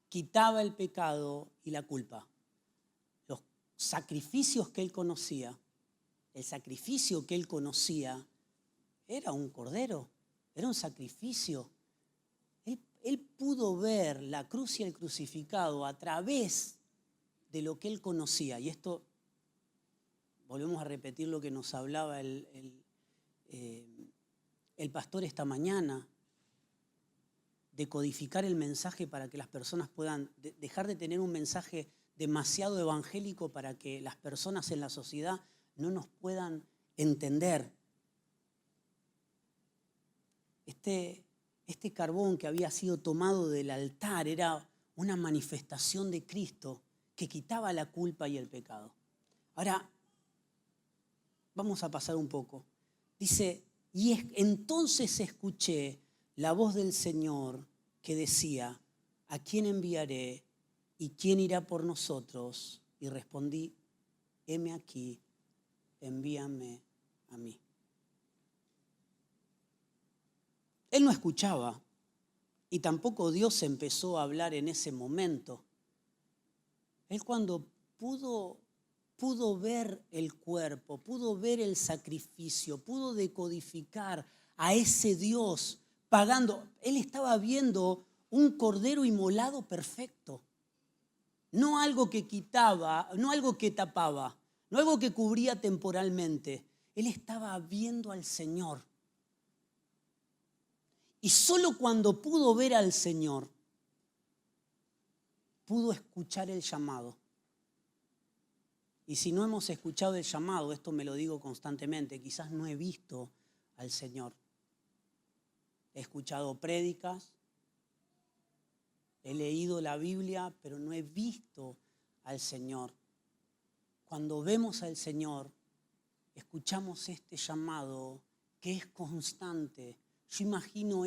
quitaba el pecado y la culpa? Los sacrificios que él conocía, el sacrificio que él conocía era un cordero. era un sacrificio. Él pudo ver la cruz y el crucificado a través de lo que él conocía. Y esto, volvemos a repetir lo que nos hablaba el pastor esta mañana, de codificar el mensaje para que las personas puedan dejar de tener un mensaje demasiado evangélico para que las personas en la sociedad no nos puedan entender. Este carbón que había sido tomado del altar era una manifestación de Cristo que quitaba la culpa y el pecado. Ahora, vamos a pasar un poco. Dice, entonces escuché la voz del Señor que decía, ¿a quién enviaré y quién irá por nosotros? Y respondí, heme aquí, envíame a mí. Él no escuchaba y tampoco Dios empezó a hablar en ese momento. Él cuando pudo ver el cuerpo, pudo ver el sacrificio, pudo decodificar a ese Dios pagando. Él estaba viendo un cordero inmolado perfecto. No algo que quitaba, no algo que tapaba, no algo que cubría temporalmente. Él estaba viendo al Señor. Y solo cuando pudo ver al Señor, pudo escuchar el llamado. Y si no hemos escuchado el llamado, esto me lo digo constantemente, quizás no he visto al Señor. He escuchado prédicas, he leído la Biblia, pero no he visto al Señor. Cuando vemos al Señor, escuchamos este llamado que es constante. Yo imagino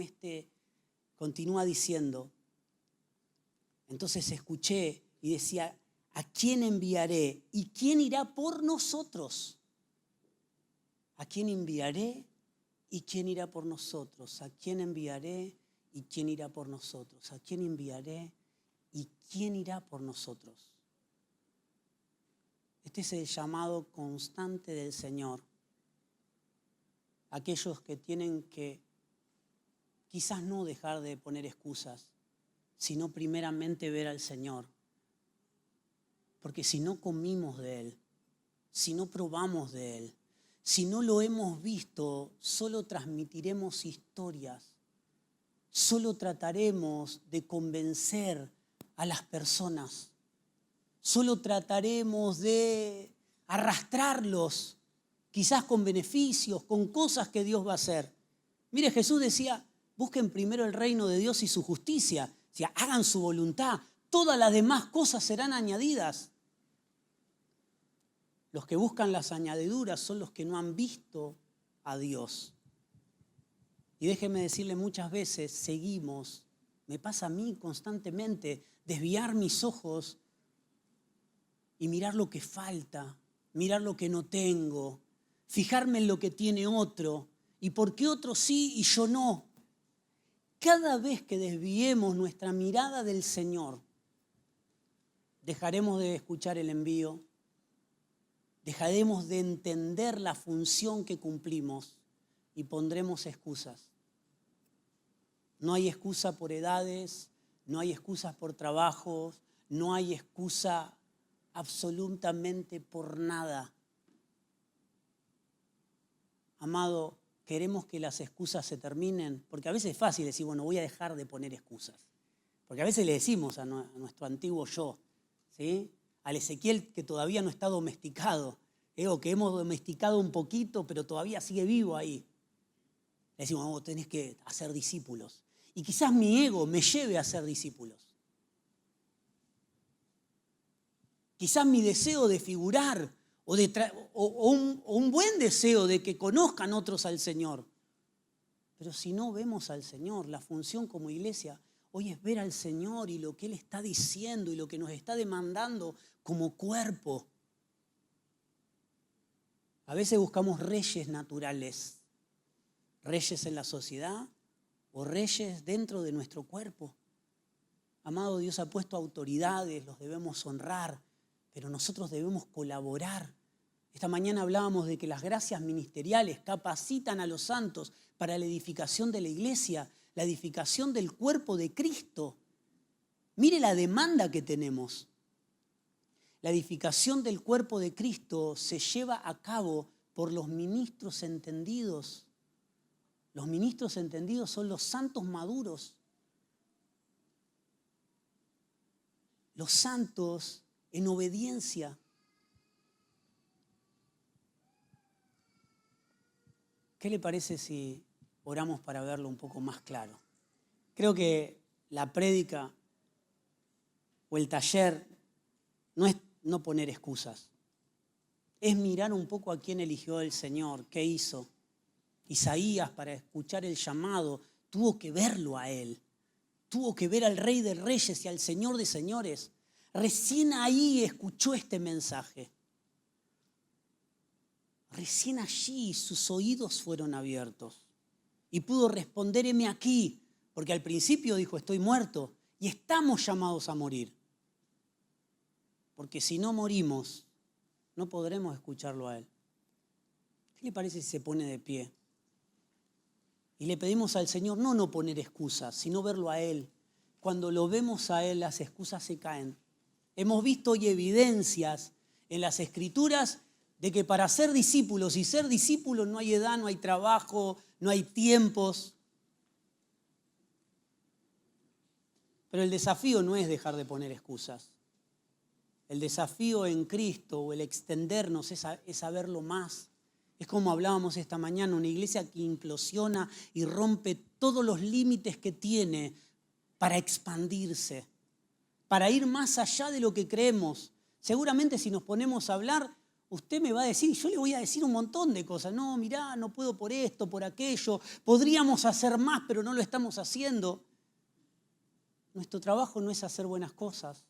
continúa diciendo, entonces escuché y decía, ¿a quién enviaré? ¿Y quién irá por nosotros? ¿A quién enviaré? ¿Y quién irá por nosotros? ¿A quién enviaré? ¿Y quién irá por nosotros? ¿A quién enviaré? ¿Y quién irá por nosotros? Este es el llamado constante del Señor. Aquellos que tienen que quizás no dejar de poner excusas, sino primeramente ver al Señor. Porque si no comimos de Él, si no probamos de Él, si no lo hemos visto, solo transmitiremos historias, solo trataremos de convencer a las personas, solo trataremos de arrastrarlos, quizás con beneficios, con cosas que Dios va a hacer. Mire, Jesús decía, busquen primero el reino de Dios y su justicia, o sea, hagan su voluntad, todas las demás cosas serán añadidas. Los que buscan las añadiduras son los que no han visto a Dios. Y déjenme decirle, muchas veces seguimos, me pasa a mí constantemente, desviar mis ojos y mirar lo que falta, mirar lo que no tengo, fijarme en lo que tiene otro y por qué otro sí y yo no. Cada vez que desviemos nuestra mirada del Señor, dejaremos de escuchar el envío, dejaremos de entender la función que cumplimos y pondremos excusas. No hay excusa por edades, no hay excusas por trabajos, no hay excusa absolutamente por nada. Amado, queremos que las excusas se terminen, porque a veces es fácil decir, bueno, voy a dejar de poner excusas. Porque a veces le decimos a nuestro antiguo yo, ¿sí? Al Ezequiel que todavía no está domesticado, o que hemos domesticado un poquito, pero todavía sigue vivo ahí. Le decimos, vos tenés que hacer discípulos. Y quizás mi ego me lleve a hacer discípulos. Quizás mi deseo de figurar o un buen deseo de que conozcan otros al Señor. Pero si no vemos al Señor, la función como iglesia hoy es ver al Señor y lo que Él está diciendo y lo que nos está demandando como cuerpo. A veces buscamos reyes naturales, reyes en la sociedad o reyes dentro de nuestro cuerpo. Amado, Dios ha puesto autoridades, los debemos honrar, pero nosotros debemos colaborar Esta mañana hablábamos de que las gracias ministeriales capacitan a los santos para la edificación de la iglesia, la edificación del cuerpo de Cristo. Mire la demanda que tenemos. La edificación del cuerpo de Cristo se lleva a cabo por los ministros entendidos. Los ministros entendidos son los santos maduros. Los santos en obediencia. ¿Qué le parece si oramos para verlo un poco más claro? Creo que la prédica o el taller no es no poner excusas. Es mirar un poco a quién eligió el Señor, qué hizo. Isaías, para escuchar el llamado, tuvo que verlo a él. Tuvo que ver al Rey de Reyes y al Señor de Señores. Recién ahí escuchó este mensaje. Recién allí sus oídos fueron abiertos. Y pudo responder, heme aquí, porque al principio dijo, estoy muerto, y estamos llamados a morir. Porque si no morimos, no podremos escucharlo a Él. ¿Qué le parece si se pone de pie? Y le pedimos al Señor no poner excusas, sino verlo a Él. Cuando lo vemos a Él, las excusas se caen. Hemos visto hoy evidencias en las Escrituras de que para ser discípulos y ser discípulos no hay edad, no hay trabajo, no hay tiempos. Pero el desafío no es dejar de poner excusas. El desafío en Cristo o el extendernos es saberlo más. Es como hablábamos esta mañana, una iglesia que implosiona y rompe todos los límites que tiene para expandirse, para ir más allá de lo que creemos. Seguramente si nos ponemos a hablar, usted me va a decir, yo le voy a decir un montón de cosas. No, mirá, no puedo por esto, por aquello. Podríamos hacer más, pero no lo estamos haciendo. Nuestro trabajo no es hacer buenas cosas.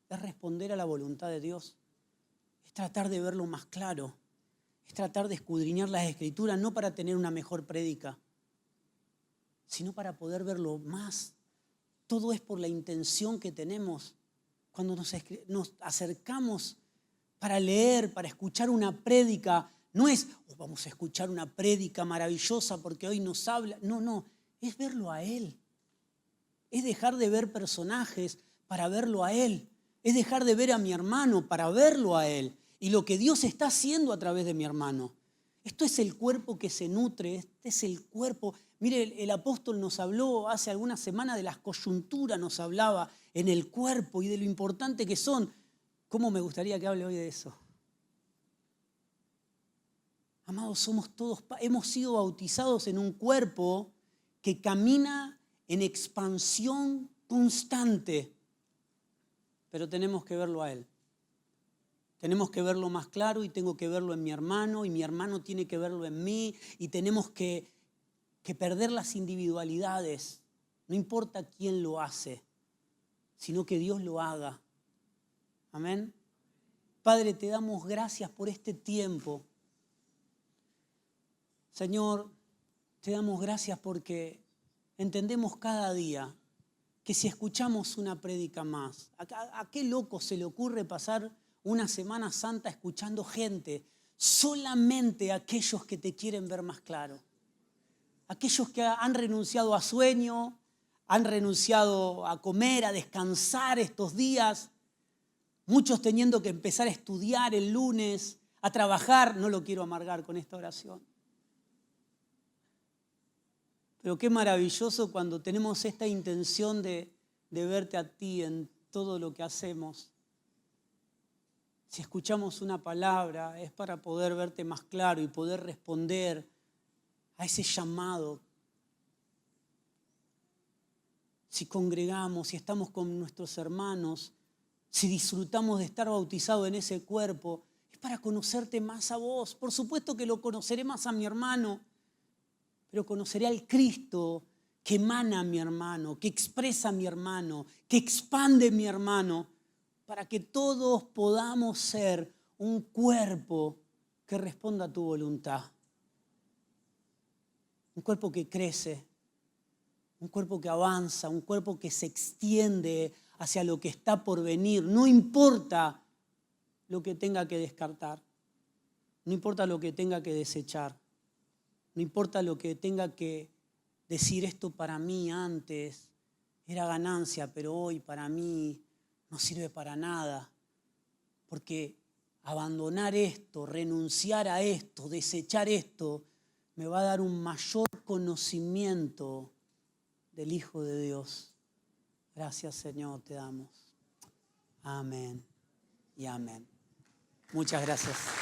Es responder a la voluntad de Dios. Es tratar de verlo más claro. Es tratar de escudriñar las Escrituras, no para tener una mejor prédica, sino para poder verlo más. Todo es por la intención que tenemos cuando nos acercamos para leer, para escuchar una prédica. No es, vamos a escuchar una prédica maravillosa porque hoy nos habla. No, es verlo a Él. Es dejar de ver personajes para verlo a Él. Es dejar de ver a mi hermano para verlo a Él. Y lo que Dios está haciendo a través de mi hermano. Esto es el cuerpo que se nutre, este es el cuerpo. Mire, el apóstol nos habló hace algunas semanas de las coyunturas, nos hablaba en el cuerpo y de lo importante que son. ¿Cómo me gustaría que hable hoy de eso? Amados, somos todos, hemos sido bautizados en un cuerpo que camina en expansión constante. Pero tenemos que verlo a Él. Tenemos que verlo más claro y tengo que verlo en mi hermano y mi hermano tiene que verlo en mí y tenemos que perder las individualidades. No importa quién lo hace, sino que Dios lo haga. Amén. Padre, te damos gracias por este tiempo. Señor, te damos gracias porque entendemos cada día que si escuchamos una prédica más, ¿a qué loco se le ocurre pasar una Semana Santa escuchando gente? Solamente aquellos que te quieren ver más claro. Aquellos que han renunciado a sueño, han renunciado a comer, a descansar estos días. Muchos teniendo que empezar a estudiar el lunes, a trabajar. No lo quiero amargar con esta oración. Pero qué maravilloso cuando tenemos esta intención de verte a ti en todo lo que hacemos. Si escuchamos una palabra es para poder verte más claro y poder responder a ese llamado. Si congregamos, si estamos con nuestros hermanos, si disfrutamos de estar bautizados en ese cuerpo, es para conocerte más a vos. Por supuesto que lo conoceré más a mi hermano, pero conoceré al Cristo que emana a mi hermano, que expresa a mi hermano, que expande mi hermano, para que todos podamos ser un cuerpo que responda a tu voluntad. Un cuerpo que crece, un cuerpo que avanza, un cuerpo que se extiende hacia lo que está por venir. No importa lo que tenga que descartar. No importa lo que tenga que desechar. No importa lo que tenga que decir, esto para mí antes era ganancia, pero hoy para mí no sirve para nada. Porque abandonar esto, renunciar a esto, desechar esto, me va a dar un mayor conocimiento del Hijo de Dios. Gracias, Señor, te damos. Amén y amén. Muchas gracias.